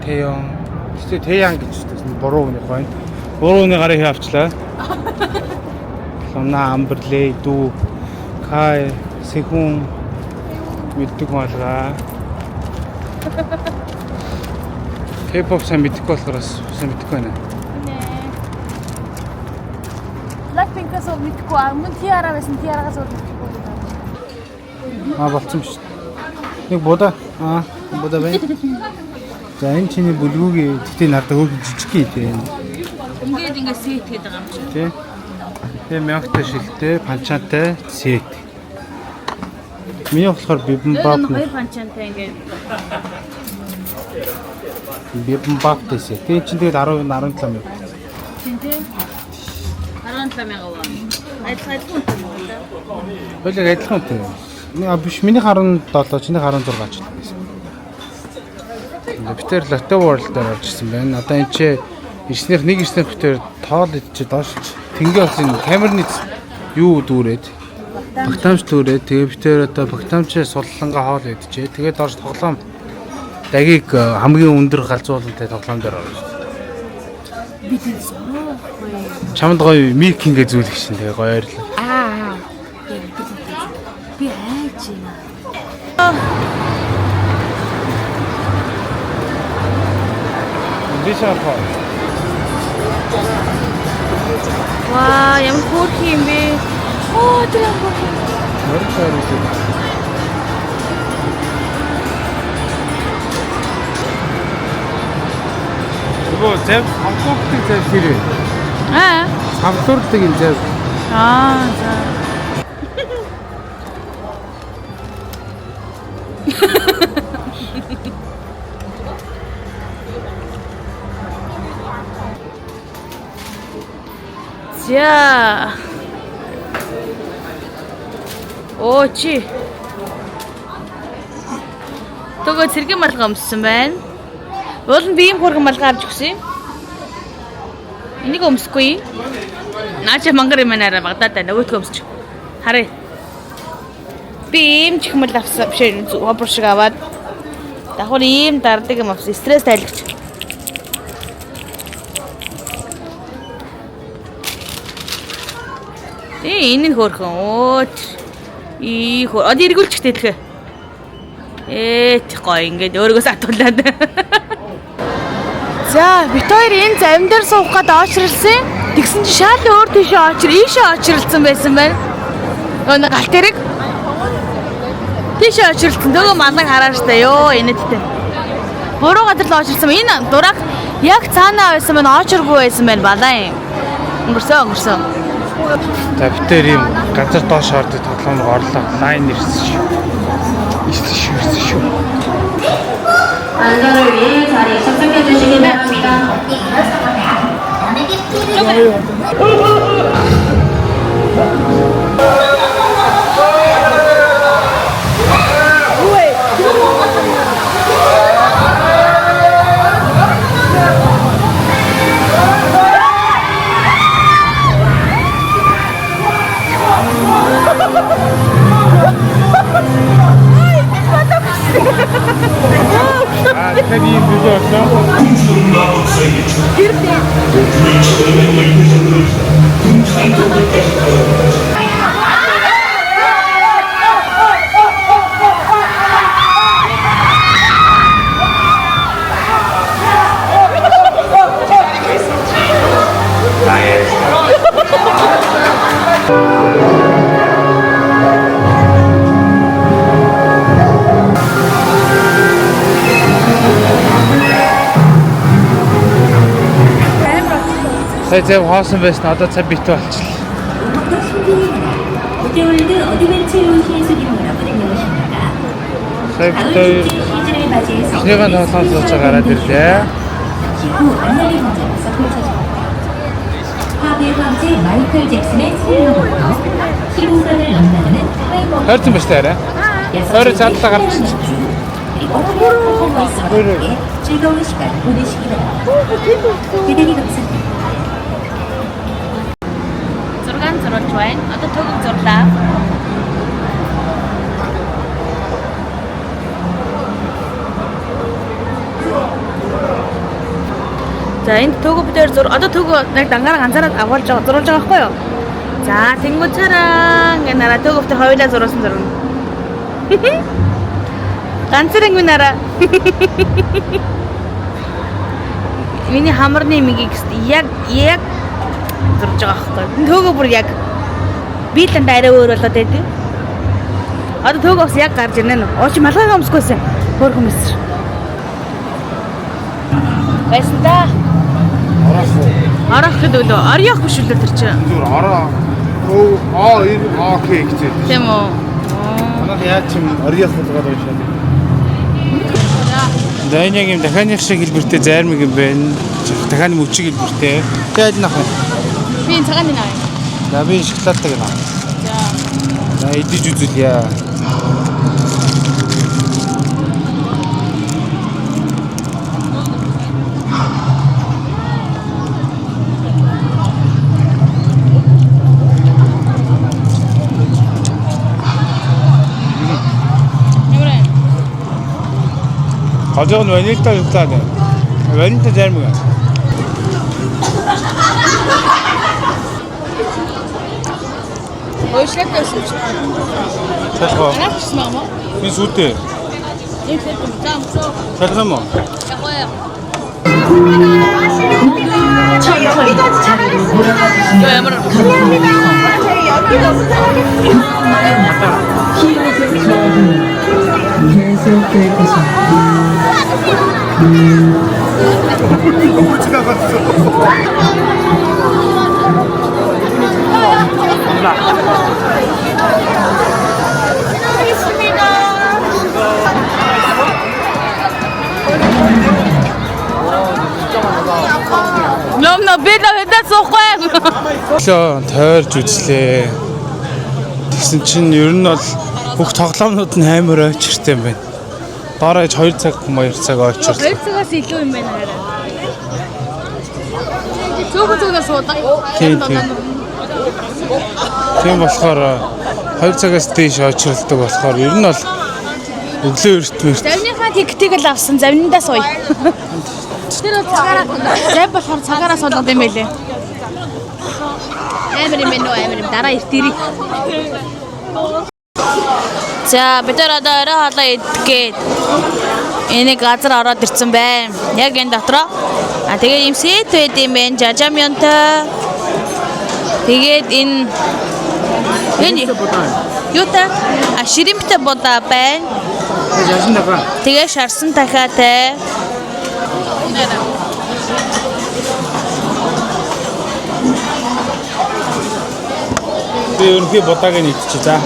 Тэйон. Тэгтээ Тэйан гэж үзсэн. Буруу хүнийх байна. Буруу хүний гарыг авчлаа. Луна амберлей дүү Кай Сэхүн мэддэг малгаа. K-pop сайн мэддэг болохоор сайн мэддэг байна. Blackpink-аас өөр мэдгүй мөн Tiara байсан Tiara-гаас өөр мэдгүй. Болцсон шүү. Нэг буда буда байна. За энэ чиний бүлгүүгийн тэгтээ надад хөөрхөн жижиг юм. Ингээд сет гэдэг байгаа юм чи. Тий. Тэгээ мягтай шилтэй, панчаатай сет. Миний болохоор бибимбап. Хоёр панчаатай ингээд. Бибимбап дэсэ. Тэгээ чинь тэгээд 17 мянга. Тий. 17 мянга ба. Адилхан юм байна. Хоёул адилхан тийм. Биш миний 17, чиний 16 ч гэсэн. Битэр Latte World дээр орж ирсэн байна. Одоо энэ ч ирснийх нэг ирснийх битэр тоол идчих доош тэнгээ болсон камерны юу дүүрээд багтаамж дүүрээд тэгээ битэр одоо багтаамчаа суллангаа хоол идчихээ. Тэгээд доош тоглоом daгийг хамгийн өндөр галзуулантай тоглоом дээр орж ирсэн. Чамд гоё микингээ зүйлэх шин тэгээ гоё ойрлоо. Би хайж байна. Бишарфа. Ваа, ямар хөөрхөн юм бэ? Оо, тэр ямар хөөрхөн. Мөрөөр. Өө, зэв хамтлагдаг зэв хэрэг. Хамтлагдаг энэ зэв. За. За. Очи. Төгөө цэргийн малгай өмссөн байна. Уул нь биеийн хурган малгай авч өгсөн. Энийг өмсөхгүй. Наача мангар юм аа Багдад нөгөөдгөө өмсч. Харъя. Би ийм чихмэл авсан биш хобор шиг аваад давхар ийм дардаг юм авсан. Стресс тайлагч. Энэ хөөрхөн өөч. Одоо эргүүлчих тэлхэ. Гоё ингээд өөрөөс атуулаад. За, бит хоёр энэ завин дээр суух гээд очролсон. Тэгсэн чи шал өөр тийшээ ийшээ очролцсон байсан байна. Өнө галт тэрэг. Тийшээ очролцсон. Нөгөө малгай хараа штэ ёо инээдтэй. Буруу газар л очролцсон. Энэ дураг яг цаанаа байсан байна, очргүй байсан байна балаа юм. Өнгөрсөн. Тавтер юм газар доош ордог тоглоомд орлоо. Лайн ирсэн шүү. Ирсэн шүү. 안전을 위해 자리 착석해 주시기 바랍니다. Sen iyi biliyorsun. Сая зэв хоосон байсан. Одоо цаа битүү болчихлоо. 롯데월드 어드벤처 시술이 여러분을 열어줍니다. Сая битүү 시즌을 맞이해서 эхнийгээ тоглоом сууж гараад ирлээ. 기후 안날이 문제로서 펼쳐집니다. 화배 황제 마이클 잭슨의 스릴러부터 15선을 넘나드는 타이머 Хайрцсан ба штэ арай. Ойроо цаадлаа гарчихсан. 그리고 퍼포먼스와 함께 즐거운 시간 보내시기 바랍니다. 대단히 감사합니다. зурж байна. Одоо төгөг зурлаа. За энд төөгөө бид хоёр одоо төөгөө яг дангаараа ганцаараа агуулж байгаа зурулж байгаа байхгүй юу? За тэнгуү цараа ингээ нараа төөгөө бид хоёулаа зурсан зурна. Ганцаар ингээ нараа. Миний хамарны мигийг яг зурж байгаа байхгүй юу? Төөгөө бүр яг биелэн дайраа өөр болоод байдیں۔ Одоо төөгөө бас яг гарч ирнэ нөө. Ооч малгайгаа өмсгөөсөн. Хөөх хүмүүс. Байсан да. Арах гэдэг үү? Арьяах биш үү тэр чинь? Зүр араа. Окей гэж. Тийм үү? Манайд яаж ч юм арьяах болгоод байна шээ. За энэ яг юм дахианых шиг хэлбэртэй зайрмаг юм байна. Дахианы мөчиг хэлбэртэй. Тэгээд нах. Би энэ цагааны наа. За би шоколадтай гэнэ. За идэж үзүүлье. 가져온 ванильтай шоколад. Ванильтай зайрмаг. Ойшлаатай шүү. Цаашгаа. Анаач мама. Би сүтээ. Энэ тэр зам соо. Цаашгаа мо. Яхая. 저희까지 차례를 몰아주시면 ямар 감사합니다. 저희 여기도 수상하겠습니다. 계속될 것입니다. Нόμно бид хэдэ суухгүй. Лөө тойрж үзлээ. Тэгсэн чинь ер нь бол бүх тоглоомнууд нь амар ойчиртай юм байна. Доорож 2 цаг 2 цаг ойчирсан. 2 цагаас илүү юм байна хараа. Цөөхөс суудаг. Тийм болохоор 2 цагаас дээш ойчирладаг болохоор ер нь бол өглөө эртмэр. Завныхаа тиктиг л авсан. Завнандаа сууя. Тэр цагаараа зав болохоор цагаараа суулгад юм байлээ. Амар юм дараа иртэрий. За бид нар одоо орой хоолоо идгээд энийг газар ороод ирсэн байна. Яг энэ дотроо. Тэгээд юм сэт байд юм байна. Жажамянтай. Тэгээд энэ юу та? Ширимптэй бодаа байна. Яасан даа. Тэгээд шарсан дахиатай. Би ерөнхий будааг нь идчихье за.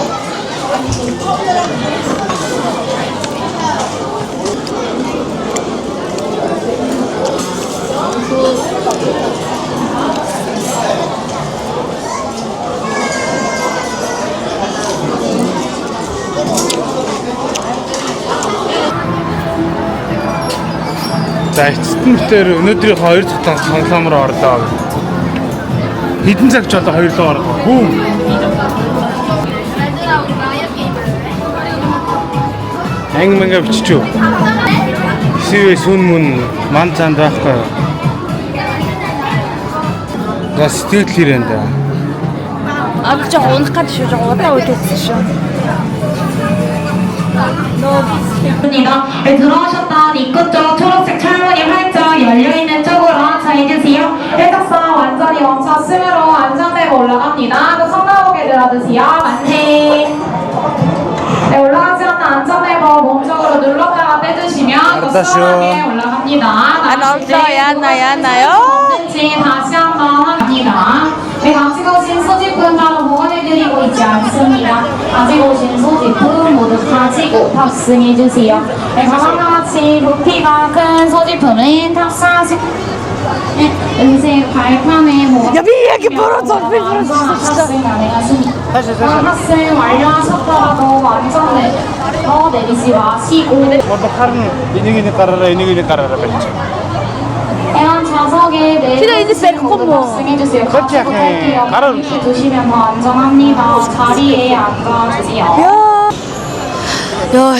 За эцэстэн битээр өнөөдрийн 2 дахь тоглоом руу орлоо. Хэдэн цаг ч одоо 2 руу орлоо. Бүүм. Ангиманга биччихв. Сивэ сүн мөн ман цаанд байхгүй. За сэтгэл хэрэн да. Абч унах гэж шүү. Удаан үдээсэн шүү. 들어오셨던 입구 쪽 초록색 철문이 활짝 열려있는 쪽으로 앉아있으세요. 일직선 완전히 멈췄으므로 안전대고 올라갑니다. 또 손나오게 들어주세요. 만세. 네, 올라가지 않는 안전대고 몸쪽으로 눌렀다가 떼주시면 또 수월하게 올라갑니다. 야나요? 다시 한번 합니다. 네, 가지고 오신 소지품 바로 보관해드리고 있지 않습니다. 가지고 오신 소지품 모두 가지고 탑승해주세요. 네, 가방과 같이 부피가 큰 소지품은 탑승하시. 네, 은색 발판에 보관. 이렇게 벌어져, 탑승 가능하십니다. 탑승 완료하셨더라도 안전대 내리지 마시고. Одоо харна энийг гараараа барьж. 애완 좌석에 내리시고 탑승해주세요. 그렇지, 갈게요. 가라. 이렇게 두시면 더 안전합니다. 자리에 앉아주세요.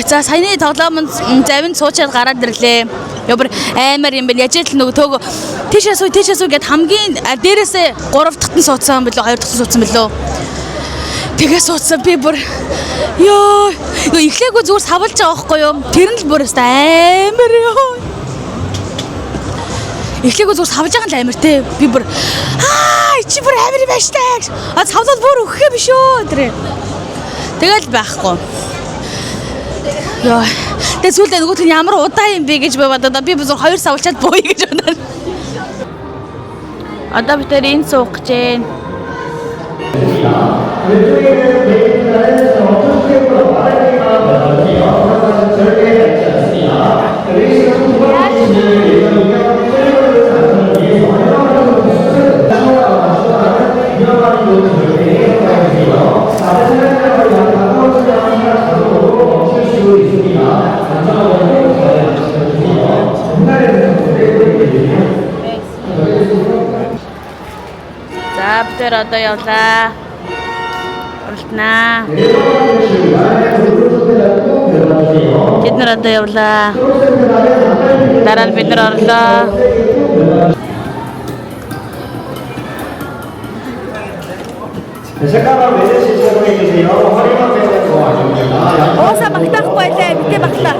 За саяны тоглоомд завинд суучаад гараад ирлээ. Ёбор амар юм байна. Яаж л нөгөө төөгөө тийшээ суу гэд хамгийн дээрээсээ 3 дахь нь суудсан билүү 2 дахь нь суудсан билүү. Тэгээ суудсан би бүр ёо эхлээгүй зүгээр савлж байгаа байхгүй юу? Тэр нь л бүр өстой амар ёо. Эхлээгүй зүгээр савлж байгаа л амар те. Би бүр чи бүр амар юм байна штэ. Савлал бүр өгөх биш үү тэр. Тэгэл байхгүй. Ёо. Тэгээ сүүлдээ нөгөөх нь ямар удаан юм бэ гэж бодоод би бүр 2 савлчаад бууя гэж бодоод. Одоо бид тэр энэ суух гэж байна. За бид одоо явлаа. Уралдана. Бид нар одоо явлаа. Дараа нь бид нар орлоо. Ооса багтаахгүй байлаа. Битээ багтлаа.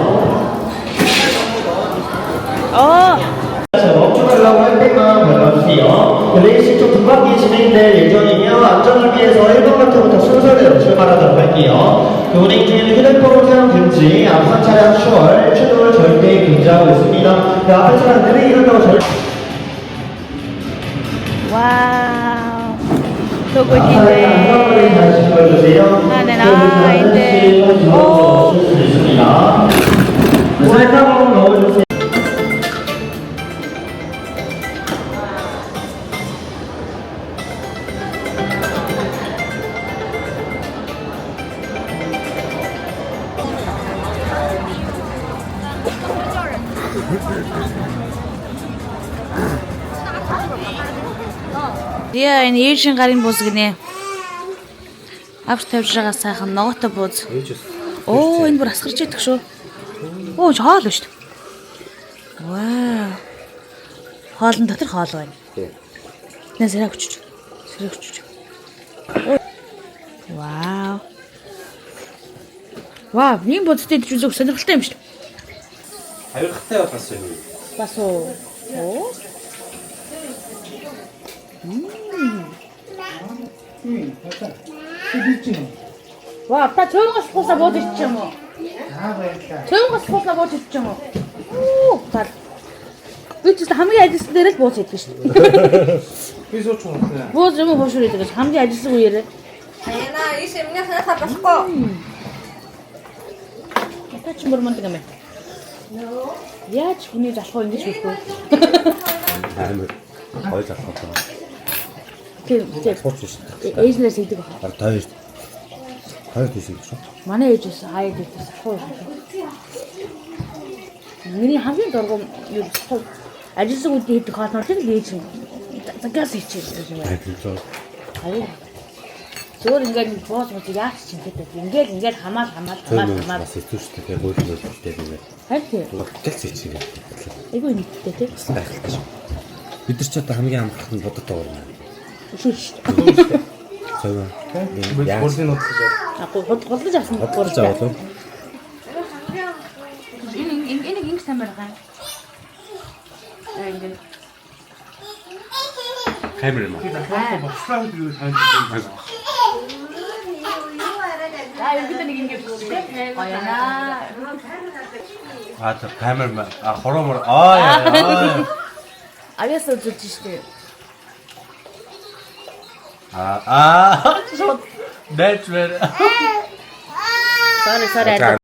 멈춰달라고 할 때만 발라주세요. 레이싱 총 2바퀴 진행될 예정이며 안전을 위해서 1번부터 순서대로 출발하도록 할게요. 운행 중에는 휴대폰을 사용 금지, 앞선 차량 추월, 추돌 절대 금지하고 있습니다. 앞에 차량들이 이런다고 절대 와우. 도구인데. 안전거리 잘 지켜주세요. 나네. 오. 있습니다. 살짝만 넣어주세요. Яа энэ ээжийн гарын бууз гинэ. Авч тавьж байгаа сайхан ногоотой бууз. Оо энэ бүр асгарч идэх шүү. Оо хоол шүү. Вау. Хоолн дотор хоол байна. Нэ сэрэг өчөж. Вау. Вау, нэг буудтай идэж үзэх сонирхолтой юм шүү. Хавиргатай бас юм. Бас уу. Оо. Вау, та цөөнгөс хусаа бууд иччих юм уу? Цөөнгөс хусаа бууд иччих юм уу? Оо, тал. Би ч хамгийн ажилсан дээр л бууж идэх шүү дээ. Би сууч юм. Бууж юм хоошур идэх гэж хамгийн ажилсан үеэрээ. Аяна, иш эмнэ ханаа болохгүй. Та ч мөрмөндөг юм. Яаж хүний залхуу ингэж хэлэхгүй. Амар гой залхуу. Тийм. Ээжнээс идэг байна. Хоёр тийшээ шүү. Манай ээжээс хаяад идэг залхуу. Миний хамгийн дургуй юу залхуу ажилсан үедээ идэх хоолнуудыг л ээж загаас ичээд юм байна. Хаяа. Зөөр ингээд боос мод яах чинь гэдэг. Ингээд хамаал. Бас хэцүү шүү дээ. Гойхнол гэдэг юм байна. Хайр. Гэлц ичээ. Эйгүү нийттэй тий. Байхaltaа шүү. Бид нар ч одоо хамгийн амарх нь бодод байгаа юм. Шүү шүү. Цайваа. Бүрдийн нутлаж Хотлож авсан Хотлож аваад. Энэ ингэ самар гай. Ингэ. Камер юм. 여기다 이게 뭐지? 어여나. 아, 저 камер만. 아, 호러머러. 아, 알겠어, 좋지. 아. That's better. Sorry.